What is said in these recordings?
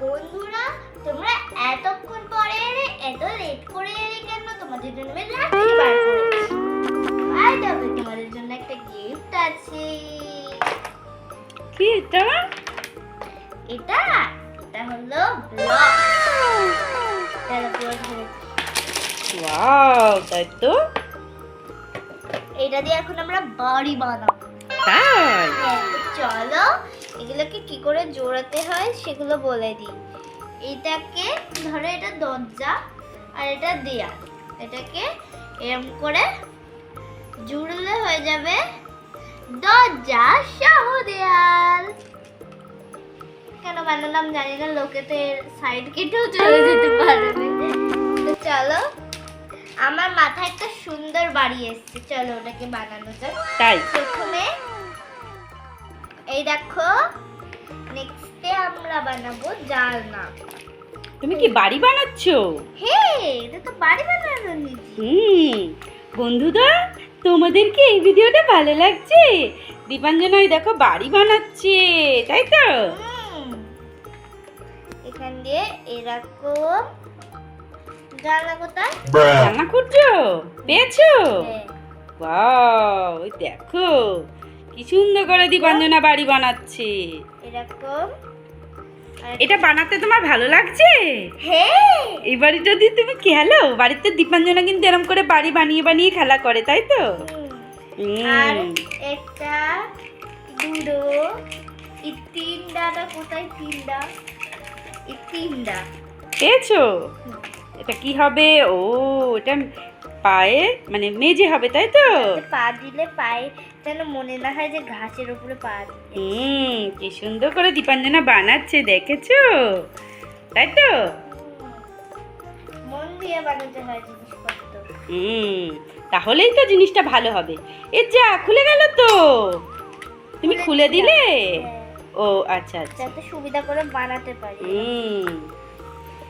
বন্ধুরা তোমরা এতক্ষণ পরে এলে, এত লেট করে এলে কেন? তোমাদের জন্য আমি রাত্রি বার করেছি। আর তবে তোমাদের জন্য একটা গিফট আছে। কি এটা? এটা হলো ব্লক। চলো পুরো ধরে। ওয়াও, তাই তো। এটা দিয়ে এখন আমরা বাড়ি বানাবো। তাই? হ্যাঁ, তো চলো এগুলোকে কি করে জোড়াতে হয় সেগুলো বলে দিই। এটাকে ধরো, এটা দরজা আর এটা দেয়াল। এটাকে এরকম করে জুড়লে হয়ে যাবে দরজা সহ দেয়াল। কেন বানালাম জানি না, লোকে তো এর সাইড কেটেও চলে যেতে পারবে। তো চলো, আমার মাথায় একটা সুন্দর বাড়ি এসছে, চলো ওটাকে বানানো যাক। তাই? প্রথমে এই দেখো, নেক্সটে আমরা বানাবো জানলা। তুমি কি বাড়ি বানাচ্ছো? হে, এটা তো বাড়ি বানানো নিচ্ছি। বন্ধুরা, তোমাদের কি এই ভিডিওটা ভালো লাগছে? দীপাঞ্জনা এই দেখো বাড়ি বানাচ্ছে, তাই তো? এখান দিয়ে এরকম জানলা কোথায়? জানলা খুঁজছো? পেয়েছো? হ্যাঁ। ওয়াও, ওই দেখো কি সুন্দর করে দীপাঞ্জনা বাড়ি বানাচ্ছে। এরকম। আর এটা বানাতে তোমার ভালো লাগছে? হ্যাঁ। এই বাড়িটা দিয়ে তুমি খেলো? বাড়িতে দীপাঞ্জনা কিন্তু এরকম করে বাড়ি বানিয়ে বানিয়ে খেলা করে, তাই তো? আর একটা, দুটো, এই তিনটা কোথায়? তিনটা পেয়েছো? এটা কি হবে? ও, এটা পায়ে মানে মেজে হবে, তাই তো? পা দিলে পায়ে যেন মনে না হয় যে ঘাসের উপরে পা দিচ্ছে। কি সুন্দর করে দীপাঞ্জনা বানাচ্ছে, দেখেছো? তাই তো? মন দিয়ে বানাতে হয় জিনিসপত্র। তাহলেই তো জিনিসটা ভালো হবে। এ যা, খুলে গেল তো। তুমি খুলে দিলে? ও আচ্ছা আচ্ছা। যাতে সুবিধা করে বানাতে পারি।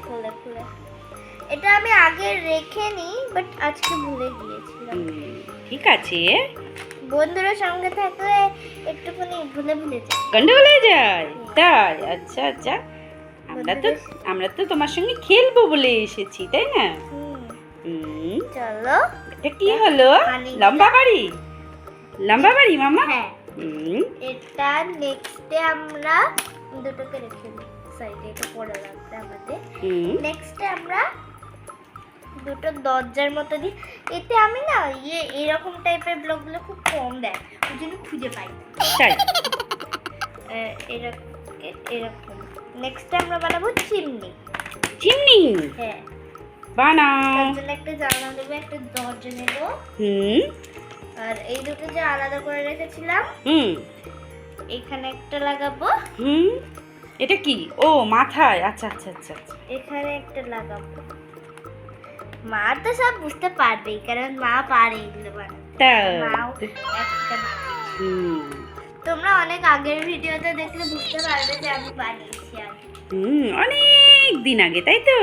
খুলে এটা আমি আগে রেখে নিই, বাট আজকে ভুলে গিয়েছিলাম। ঠিক আছে। বন্ধুরা সঙ্গে থাকলে একটুখানি ভুলে যায়। গন্ডগোল হয়ে যায়? তাই? আচ্ছা আচ্ছা। আমরা তো তোমার সঙ্গে খেলবো বলে এসেছি, তাই না? চলো। এটা কি হলো? লম্বা বাড়ি? লম্বা বাড়ি মামা? হ্যাঁ। এটা নেক্সটে আমরা দুটোকে রেখে দিই সাইডে, এটা পড়ে রাখতে আমাদের। নেক্সটে আমরা দুটো দরজার মতো দিই। এতে আমি না এরকম টাইপের ব্লকগুলো খুব কম দেয়, ওই জন্য খুঁজে পাই। তাই? এরকম। নেক্সটে আমরা বানাবো চিমনি। হ্যাঁ, বানাও। তার জন্য একটা জানলা দেবো, একটা দরজা নেব। আর এই দুটো যে আলাদা করে রেখেছিলাম, এখানে একটা লাগাবো। এটা কি? ও, মাথায়। আচ্ছা আচ্ছা আচ্ছা। এখানে একটা লাগাবো। মা তো সব বুঝতে পারবেই, কারণ মা পারে এগুলো বানাতে। মাও একটা বানিয়েছে। তোমরা অনেক আগের ভিডিওতে দেখলে বুঝতে পারবে যে আমি বানিয়েছি আগে। অনেক দিন আগে, তাই তো?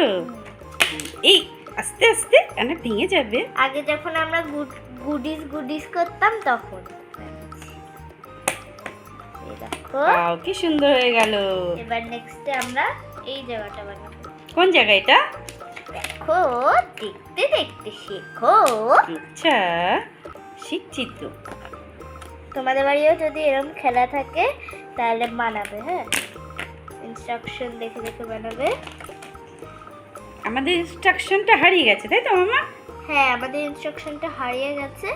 এই আস্তে আস্তে অনেক ভেঙে যাবে। আগে যখন আমরা গুডিস করতাম তখন। এই দেখো, কি সুন্দর হয়ে গেল। এবার নেক্সটে আমরা এই জায়গাটা বানাবো। কোন জায়গা এটা? দেখো, দেখতে দেখতে শেখো। আচ্ছা, শিখছি তো। তোমাদের বাড়িও যদি এরকম খেলা থাকে তাহলে বানাবে। হ্যাঁ, ইনস্ট্রাকশন দেখে দেখে বানাবে। আমাদের ইনস্ট্রাকশনটা হারিয়ে গেছে, তাই তো মামা? হ্যাঁ, আমাদের ইনস্ট্রাকশনটা হারিয়ে গেছে।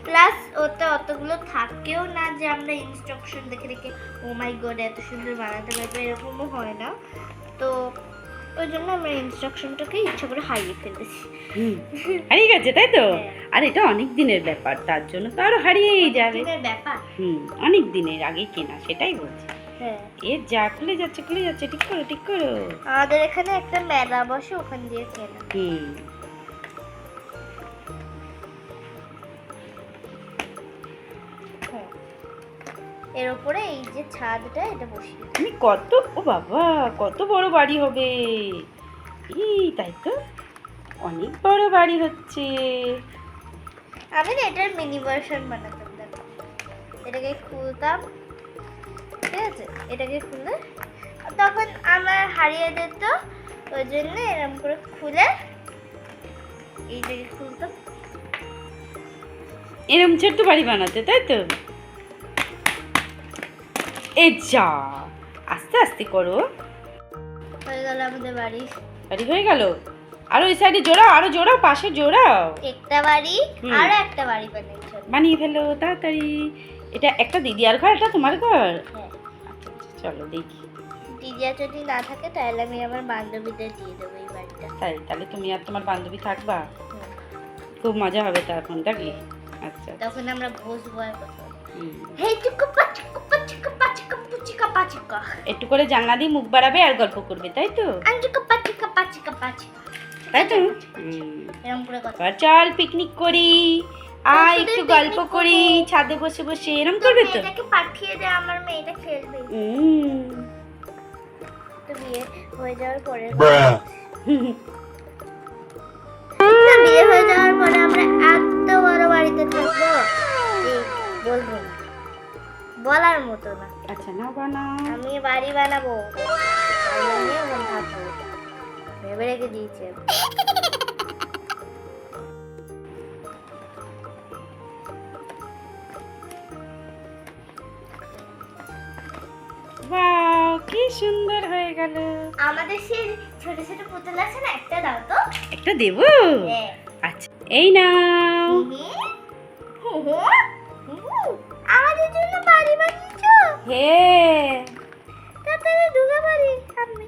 প্লাস ওতে অতগুলো থাকেও না যে আমরা ইনস্ট্রাকশন দেখে দেখে ও মাই গড এত সুন্দর বানাতে পারবো, এরকমও হয় না। তো ওই জন্য আমরা ইনস্ট্রাকশনটাকে ইচ্ছা করে হারিয়ে ফেলেছি। হারিয়ে গেছে, তাই তো? আর এটা অনেক দিনের ব্যাপার, তার জন্য তো আরো হারিয়েই যাবে। ব্যাপার। অনেক দিনের আগে কেনা, সেটাই বলছি। হ্যাঁ, এ যা, খুলে যাচ্ছে। ঠিক করো। আমাদের এখানে একটা মেলা বসে, ওখান দিয়ে কেনা। এর উপরে এই যে ছাদটা, এটা বসিয়ে তুমি ও বাবা, কত বড় বাড়ি হবে। তাই তো, অনেক বড় বাড়ি হচ্ছে। আমি না এটার মিনি ভার্সন বানাতাম। দেখো, এটাকে খুলতাম, ঠিক আছে? এটাকে খুলে তখন আমার হারিয়ে যেত, ওই জন্য এরকম করে খুলে এইটাকে খুলতাম। এরকম ছোট্ট বাড়ি বানাতে, তাই তো? এই যা, আস্তে আস্তে করো। হয়ে গেল আমাদের বাড়ি। বাড়ি হয়ে গেল। আর ওই সাইডে জোড়াও, আরো জোড়াও, পাশে জোড়াও। একটা বাড়ি হুম। আর একটা বাড়ি বানিয়েছে। বানিয়ে ফেলো তাড়াতাড়ি। এটা একটা দিদিয়ার ঘর, এটা তোমার ঘর? হ্যাঁ, আচ্ছা, চলো দেখি। দিদিয়া যদি না থাকে তাহলে আমি আমার বান্ধবীদের দিয়ে দেবো এই বাড়িটা। তাই? তাহলে তুমি আর তোমার বান্ধবী থাকবা, হুম। খুব মজা হবে তখন, দেখলি? আচ্ছা। তখন আমরা বসবো আর কথা। হুম। হেই চুকু পাচুকু পাচুকু পাচুকু পুচিকা পাচুকা। একটু করে জানলা দিয়ে মুখ বাড়াবে আর গল্প করবে, তাই তো? আঞ্জুকা পাচুকা পাচুকা পাচুকা। তাই তো? এরকম করে কথা। এবার চল পিকনিক করি, আয় শুধু একটু picnic গল্প করি করবো। ছাদে বসে বসে, এরম করবে তো? মেয়েটাকে পাঠিয়ে দে, আমার মেয়েটা খেলবে। তো বিয়ে হয়ে যাওয়ার পরে তো বিয়ে হয়ে যাওয়ার পরে আমরা এত বড় বাড়িতে থাকবো, এই বলবো না, বলার মতো না। আচ্ছা, না বানাও। আমি বাড়ি বানাবো, বাড়ি বানিয়ে ওখানে থাকবো, ভেবে রেখে দিয়েছি আমি। বাহ, কি সুন্দর হয়ে গেল। আমাদের সেই ছোট ছোট পুতুল আছে না, একটা দাও তো। একটা দেবো? হ্যাঁ। আচ্ছা, এই নাও। আমাদের জন্য বাড়ি বানিয়েছো? হ্যাঁ। তাড়াতাড়ি ঢুকে পারি আমি।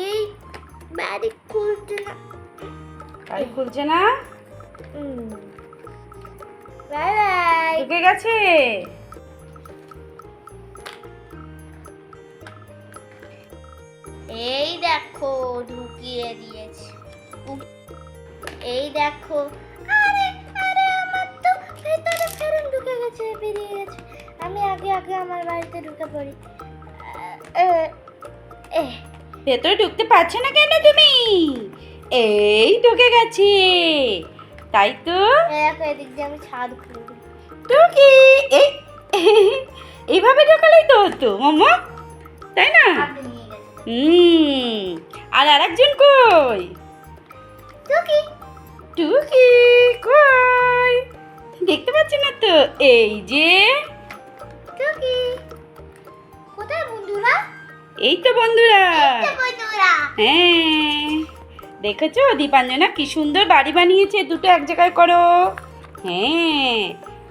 এই বাড়ি খুলছে না। বাড়ি খুলছে না? Bye bye. ঢুকে গেছে। এই দেখো ঢুকিয়ে দিয়েছে। এই দেখো, আরে আরে আমার তো ভেতরে ফেরন ঢুকে গেছে, বেরিয়ে গেছে। আমি আগে আগে আমার বাড়িতে ঢুকে পড়ি। ভেতরে ঢুকতে পারছো না কেন তুমি? এই ঢুকে গেছে, তাই তো? দেখো এদিক দিয়ে আমি ছাদ খুলে দিই। টুকি, এই এইভাবে ঢোকালেই তো হতো মামা, তাই না? আপনি নিয়ে গেছেন। আর আরেকজন কই? টুকি, টুকি কই? দেখতে পাচ্ছি না তো। এই যে, টুকি, কোথায় বন্ধুরা? এই তো বন্ধুরা। এই তো বন্ধুরা। হ্যাঁ, দেখেছো দীপাঞ্জনা কি সুন্দর বাড়ি বানিয়েছে, দুটো এক জায়গায় করো। হ্যাঁ,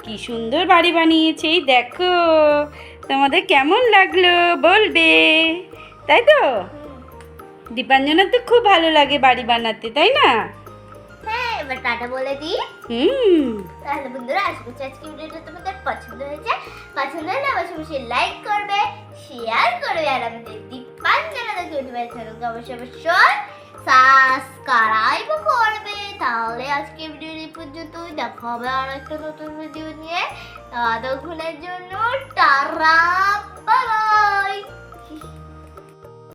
কি সুন্দর বাড়ি বানিয়েছে, এই দেখো। তোমাদের কেমন লাগলো বলবে, তাই তো? দীপাঞ্জনা তো খুব ভালো লাগে বাড়ি বানাতে, তাই না? হ্যাঁ, এবার টাটা বলে দিই। তাহলে বন্ধুরা, আশা করছি আজকে ভিডিওটা তোমাদের পছন্দ হয়েছে। পছন্দ হলে অবশ্যই লাইক করবে, শেয়ার করবে, আর আমাদের দীপাঞ্জনা ইউটিউবের চ্যানেলকে অবশ্যই সাবস্ক্রাইব করবে। তাহলে আজকে ভিডিও এই পর্যন্তই, দেখা হবে আর একটা নতুন ভিডিও নিয়ে। ততক্ষণের জন্য টাটা, বাই বাই।